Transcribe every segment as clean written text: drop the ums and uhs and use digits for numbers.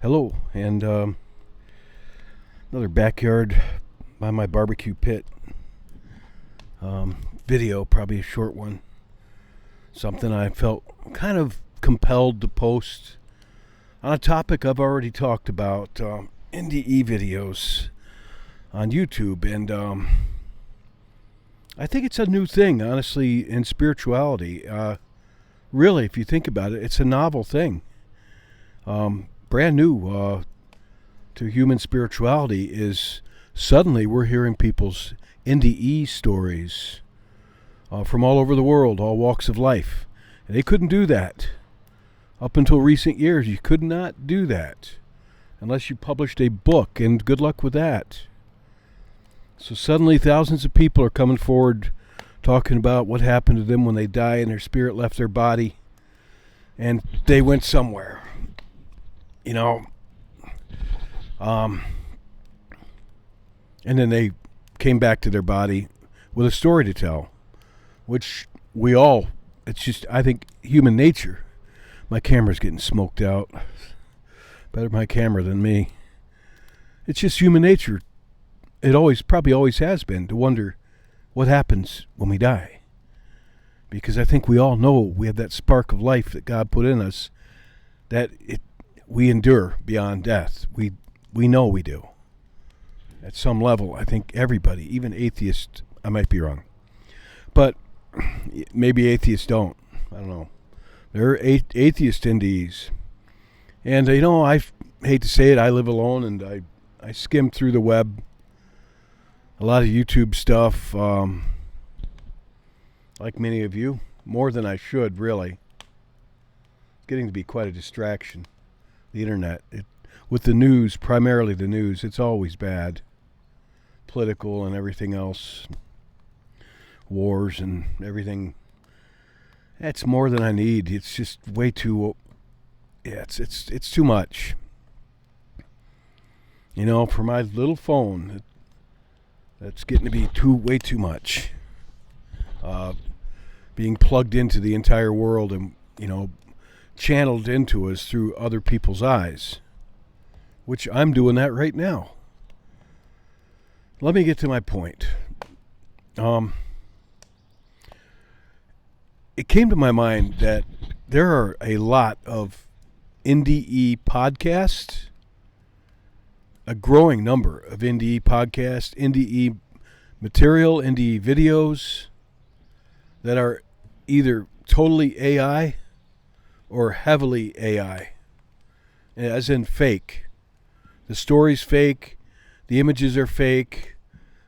Hello, and another backyard by my barbecue pit video, probably a short one. Something I felt kind of compelled to post on a topic I've already talked about, NDE videos on YouTube, and I think it's a new thing, honestly, in spirituality. Really, if you think about it, it's a novel thing. Brand new to human spirituality is suddenly we're hearing people's NDE stories from all over the world, all walks of life. And they couldn't do that. Up until recent years, you could not do that unless you published a book, and good luck with that. So suddenly thousands of people are coming forward talking about what happened to them when they die and their spirit left their body and they went somewhere. You know, and then they came back to their body with a story to tell, which we all, it's just, I think, human nature. My camera's getting smoked out. Better my camera than me. It's just human nature. It probably always has been, to wonder what happens when we die. Because I think we all know we have that spark of life that God put in us, that we endure beyond death. We know we do. At some level, I think everybody, even atheists, I might be wrong, but maybe atheists don't. I don't know. There are atheist NDEs. And, I hate to say it, I live alone, and I skim through the web, a lot of YouTube stuff, like many of you, more than I should, really. It's getting to be quite a distraction. The internet, with the news, primarily the news, it's always bad. Political and everything else, wars and everything. That's more than I need. It's just way too. Yeah, it's too much. For my little phone, that's getting to be way too much. Being plugged into the entire world and channeled into us through other people's eyes, which I'm doing that right now. Let me get to my point. It came to my mind that there are a lot of NDE podcasts, a growing number of NDE podcasts, NDE material, NDE videos that are either totally AI or heavily AI, as in fake. The story's fake, the images are fake,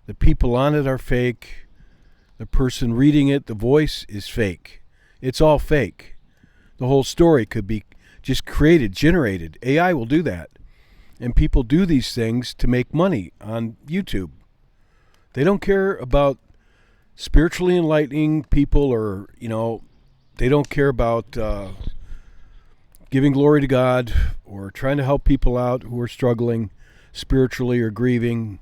the people on it are fake, the person reading it, the voice is fake. It's all fake. The whole story could be just generated. AI will do that. And people do these things to make money on YouTube. They don't care about spiritually enlightening people, or, they don't care about giving glory to God or trying to help people out who are struggling spiritually or grieving.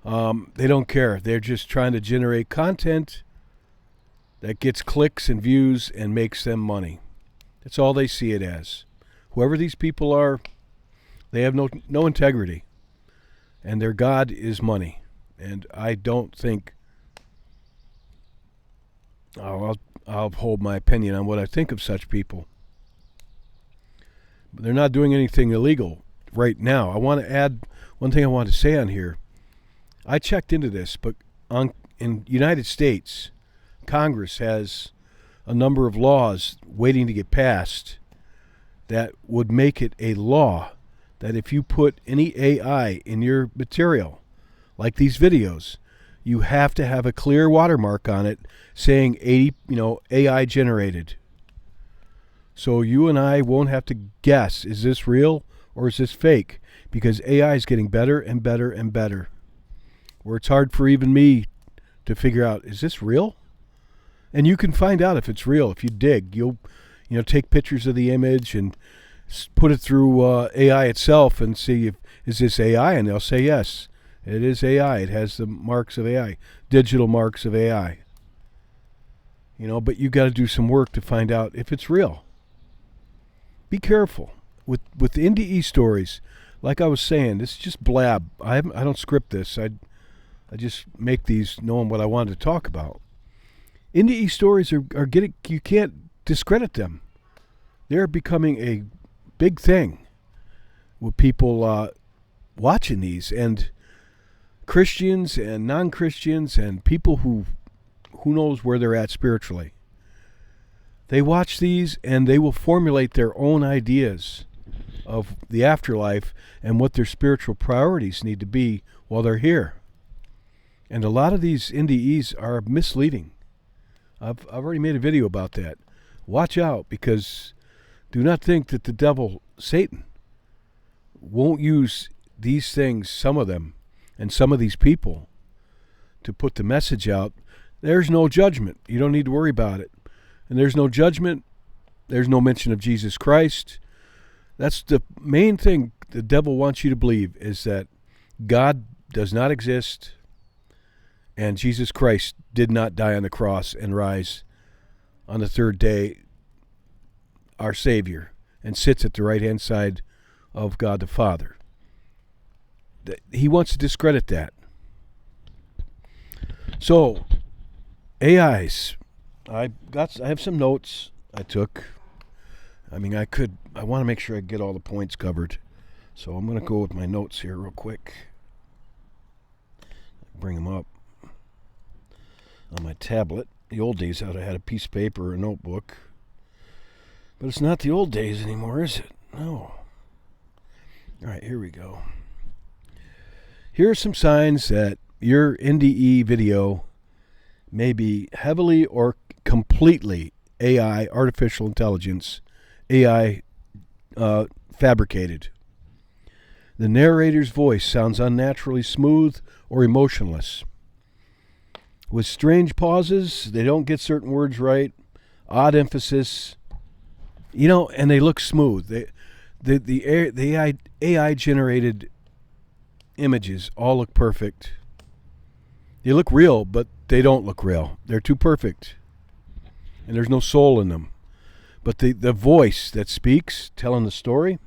They don't care. They're just trying to generate content that gets clicks and views and makes them money. That's all they see it as. Whoever these people are, they have no integrity. And their God is money. And I don't think... I'll hold my opinion on what I think of such people. But they're not doing anything illegal right now. I want to add one thing I want to say on here. I checked into this, but in United States, Congress has a number of laws waiting to get passed that would make it a law that if you put any AI in your material, like these videos, you have to have a clear watermark on it saying AI generated. So you and I won't have to guess, is this real or is this fake? Because AI is getting better and better and better. Where it's hard for even me to figure out, is this real? And you can find out if it's real. If you dig, you'll take pictures of the image and put it through AI itself and see is this AI, and they'll say yes, it is AI. It has the marks of AI, digital marks of AI. But you got to do some work to find out if it's real. Be careful. with the NDE stories, like I was saying, this is just blab. I don't script this. I just make these knowing what I wanted to talk about. NDE stories are getting, you can't discredit them. They're becoming a big thing with people watching these, and Christians and non-Christians and people who knows where they're at spiritually. They watch these and they will formulate their own ideas of the afterlife and what their spiritual priorities need to be while they're here. And a lot of these NDEs are misleading. I've already made a video about that. Watch out, because do not think that the devil, Satan, won't use these things, some of them, and some of these people to put the message out. There's no judgment. You don't need to worry about it. And there's no judgment. There's no mention of Jesus Christ. That's the main thing the devil wants you to believe, is that God does not exist and Jesus Christ did not die on the cross and rise on the third day, our Savior, and sits at the right-hand side of God the Father. He wants to discredit that. So, AIs. I have some notes I took. I want to make sure I get all the points covered. So I'm going to go with my notes here real quick. Bring them up on my tablet. The old days I'd have had a piece of paper or a notebook. But it's not the old days anymore, is it? No. All right, here we go. Here are some signs that your NDE video may be heavily or completely AI, artificial intelligence, AI fabricated. The narrator's voice sounds unnaturally smooth or emotionless. With strange pauses, they don't get certain words right, odd emphasis, and they look smooth. The AI generated images all look perfect. They look real, but they don't look real. They're too perfect. And there's no soul in them. But the voice that speaks, telling the story,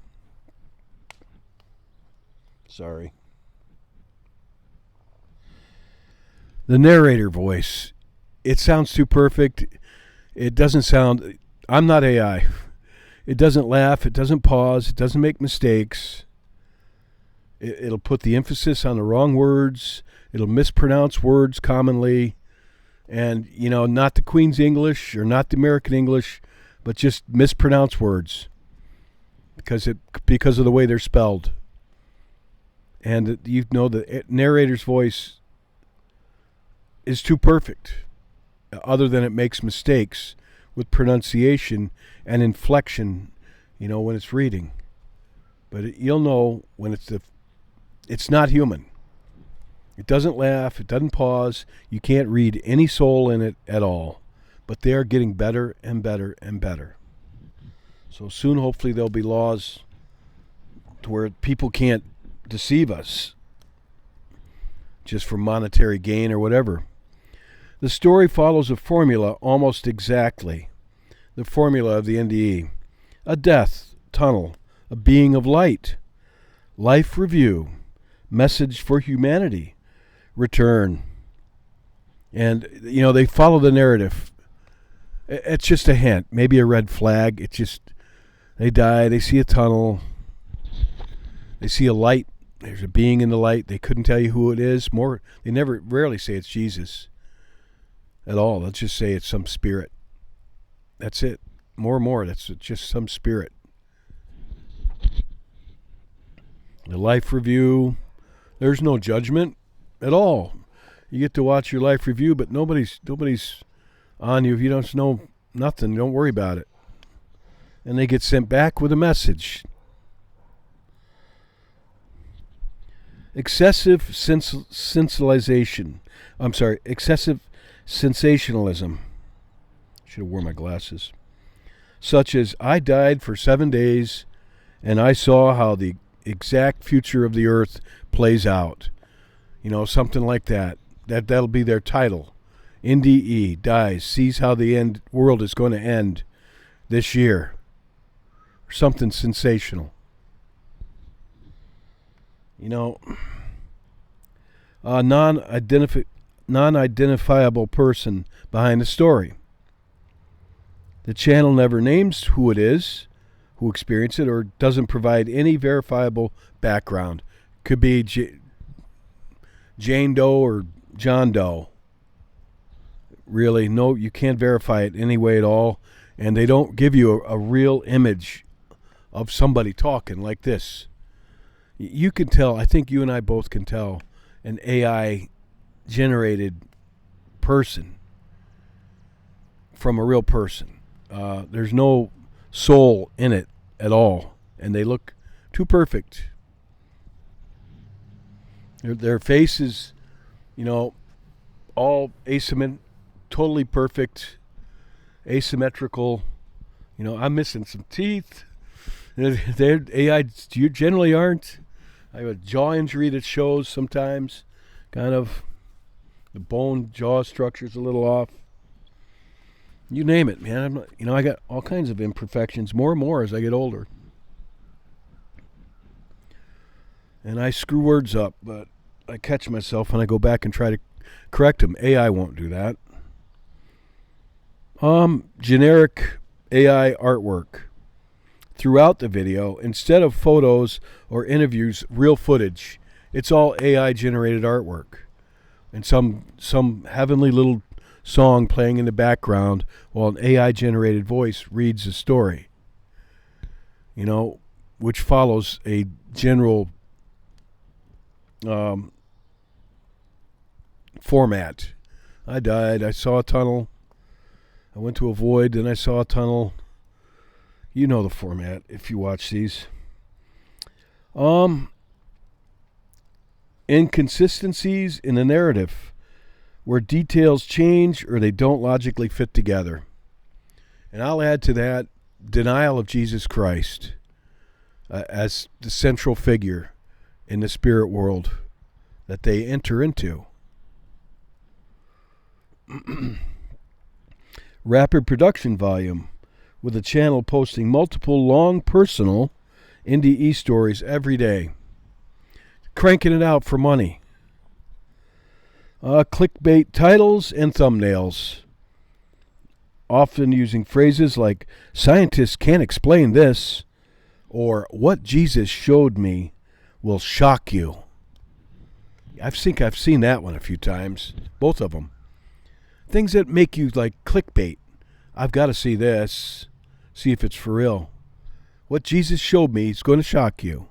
the narrator voice, it sounds too perfect. It doesn't sound, I'm not AI. It doesn't laugh, it doesn't pause, it doesn't make mistakes. It'll put the emphasis on the wrong words. It'll mispronounce words commonly. And, not the Queen's English or not the American English, but just mispronounce words because of the way they're spelled. And the narrator's voice is too perfect, other than it makes mistakes with pronunciation and inflection, when it's reading. But you'll know when it's not human. It doesn't laugh, it doesn't pause, you can't read any soul in it at all. But they are getting better and better and better. So soon, hopefully, there'll be laws to where people can't deceive us just for monetary gain or whatever. The story follows a formula almost exactly. The formula of the NDE. A death, tunnel, a being of light, life review, message for humanity, return. And, they follow the narrative. It's just a hint, maybe a red flag. It's just, they die, they see a tunnel, they see a light, there's a being in the light, they couldn't tell you who it is. They rarely say it's Jesus at all. Let's just say it's some spirit. That's it. More and more, that's just some spirit. The life review, there's no judgment at all. You get to watch your life review, but nobody's on you. If you don't know nothing, don't worry about it. And they get sent back with a message. Excessive sensationalism. Should have worn my glasses. Such as, I died for 7 days and I saw how the exact future of the earth plays out. Something like that. That'll be their title. NDE dies, sees how the world is going to end this year. Or something sensational. You know, a non-identifiable person behind the story. The channel never names who it is, who experienced it, or doesn't provide any verifiable background. Could be Jane Doe or John Doe. Really, no, you can't verify it any way at all. And they don't give you a real image of somebody talking like this. You can tell, I think you and I both can tell, an AI generated person from a real person. There's no soul in it at all, and they look too perfect. Their faces, all totally perfect, asymmetrical. I'm missing some teeth. They're AI, you generally aren't. I have a jaw injury that shows sometimes, kind of. The bone jaw structure's a little off. You name it, man. I got all kinds of imperfections, more and more as I get older. And I screw words up, but I catch myself and I go back and try to correct them. AI won't do that. Generic AI artwork. Throughout the video, instead of photos or interviews, real footage. It's all AI generated artwork. And some heavenly little song playing in the background while an AI generated voice reads the story. Which follows a general format. I died, I saw a tunnel, I went to a void, then I saw a tunnel. You know the format if you watch these. Inconsistencies in the narrative, where details change or they don't logically fit together. And I'll add to that denial of Jesus Christ as the central figure in the spirit world that they enter into. Rapid production volume, with a channel posting multiple long personal NDE stories every day. Cranking it out for money. Clickbait titles and thumbnails. Often using phrases like, scientists can't explain this, or what Jesus showed me will shock you. I think I've seen that one a few times. Both of them. Things that make you like clickbait. I've got to see this. See if it's for real. What Jesus showed me is going to shock you.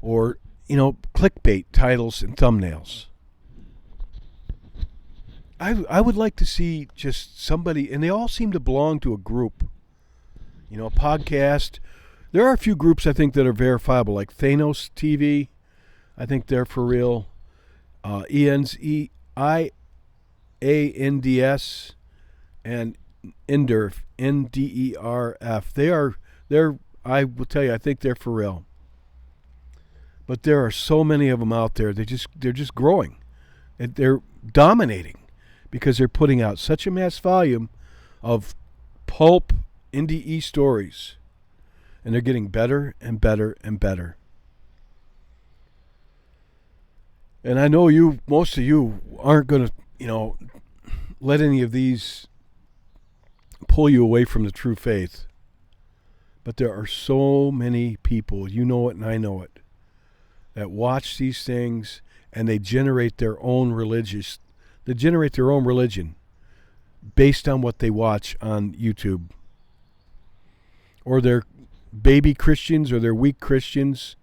Or, clickbait titles and thumbnails. I would like to see just somebody, and they all seem to belong to a group. A podcast. There are a few groups I think that are verifiable, like Thanos TV. I think they're for real. ENDES and NDERF, NDERF. They're. I will tell you, I think they're for real. But there are so many of them out there. They're just growing. They're dominating because they're putting out such a mass volume of pulp NDE stories, and they're getting better and better and better. And I know most of you aren't going to, let any of these pull you away from the true faith. But there are so many people, you know it and I know it, that watch these things and they generate their own religion based on what they watch on YouTube. Or they're baby Christians or they're weak Christians.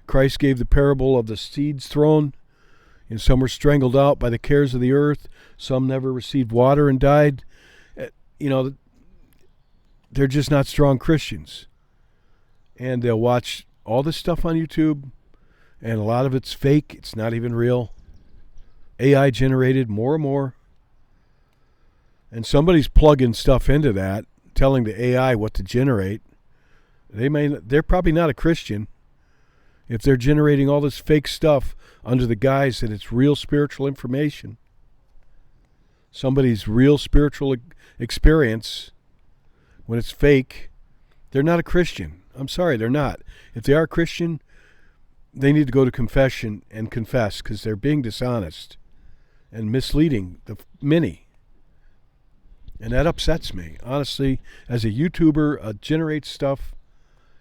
Christ gave the parable of the seeds thrown, and some were strangled out by the cares of the earth. Some never received water and died. They're just not strong Christians. And they'll watch all this stuff on YouTube, and a lot of it's fake. It's not even real. AI generated more and more. And somebody's plugging stuff into that, telling the AI what to generate. They're probably not a Christian if they're generating all this fake stuff under the guise that it's real spiritual information. Somebody's real spiritual experience, when it's fake, they're not a Christian. I'm sorry, they're not. If they are a Christian, they need to go to confession and confess, because they're being dishonest and misleading the many. And that upsets me. Honestly, as a YouTuber, generates stuff,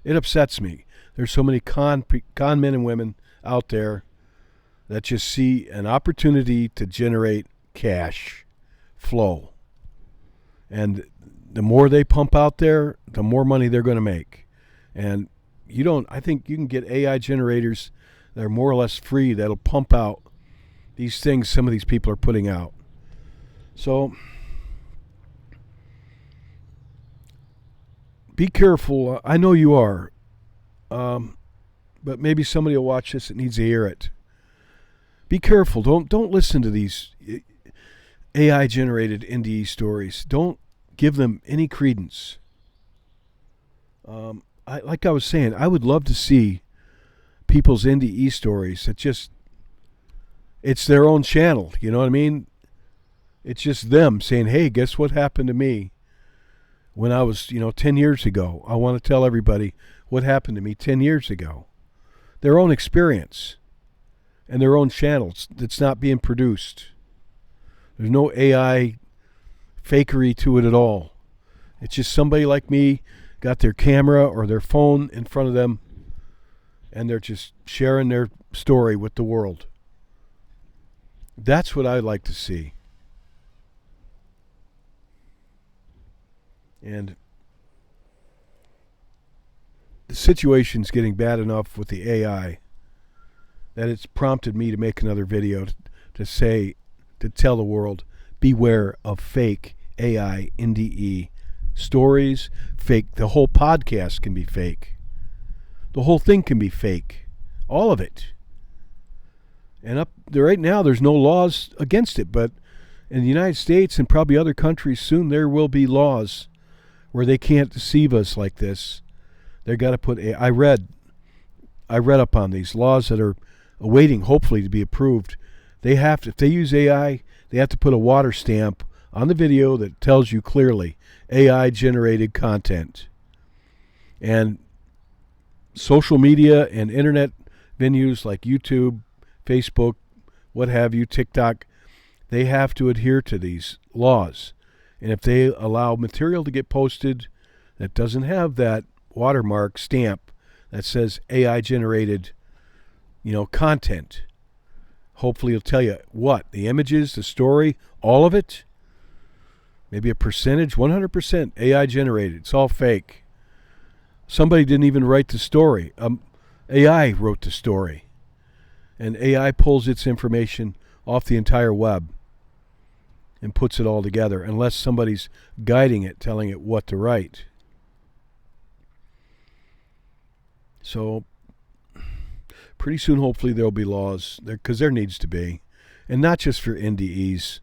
it upsets me. There's so many con men and women out there that just see an opportunity to generate cash flow. And the more they pump out there, the more money they're going to make. And I think you can get AI generators that are more or less free that'll pump out these things some of these people are putting out. So be careful. I know you are. But maybe somebody will watch this that needs to hear it. Be careful. Don't listen to these AI generated NDE stories. Don't give them any credence. Like I was saying, I would love to see people's NDE stories that just, it's their own channel, you know what I mean? It's just them saying, hey, guess what happened to me when I was, 10 years ago. I want to tell everybody what happened to me 10 years ago. Their own experience and their own channels that's not being produced. There's no AI fakery to it at all. It's just somebody like me got their camera or their phone in front of them, and they're just sharing their story with the world. That's what I'd like to see. And the situation's getting bad enough with the AI that it's prompted me to make another video to tell the world, beware of fake AI NDE stories. Fake. The whole podcast can be fake. The whole thing can be fake. All of it. And up there right now, there's no laws against it, but in the United States and probably other countries soon, there will be laws where they can't deceive us like this. They've got to put I read up on these laws that are awaiting, hopefully, to be approved. They have to, if they use AI, they have to put a water stamp on the video that tells you clearly AI generated content. And social media and internet venues like YouTube, Facebook, what have you, TikTok, they have to adhere to these laws. And if they allow material to get posted that doesn't have that watermark stamp that says AI generated, content, hopefully it'll tell you what, the images, the story, all of it, maybe a percentage, 100% AI generated. It's all fake. Somebody didn't even write the story. AI wrote the story. And AI pulls its information off the entire web and puts it all together, unless somebody's guiding it, telling it what to write. So pretty soon, hopefully, there'll be laws there, because there needs to be. And not just for NDEs.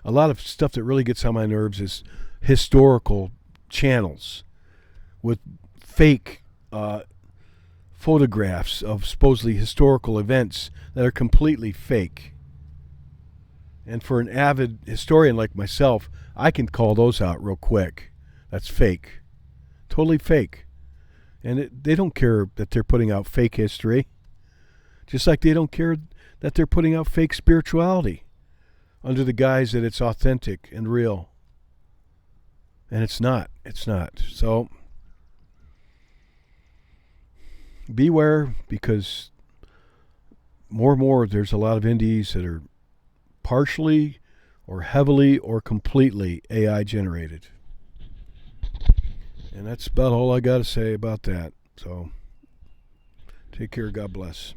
A lot of stuff that really gets on my nerves is historical channels with fake photographs of supposedly historical events that are completely fake. And for an avid historian like myself, I can call those out real quick. That's fake. Totally fake. And they don't care that they're putting out fake history. Just like they don't care that they're putting out fake spirituality under the guise that it's authentic and real. And it's not. It's not. So beware, because more and more there's a lot of NDEs that are partially or heavily or completely AI generated. And that's about all I got to say about that. So take care. God bless.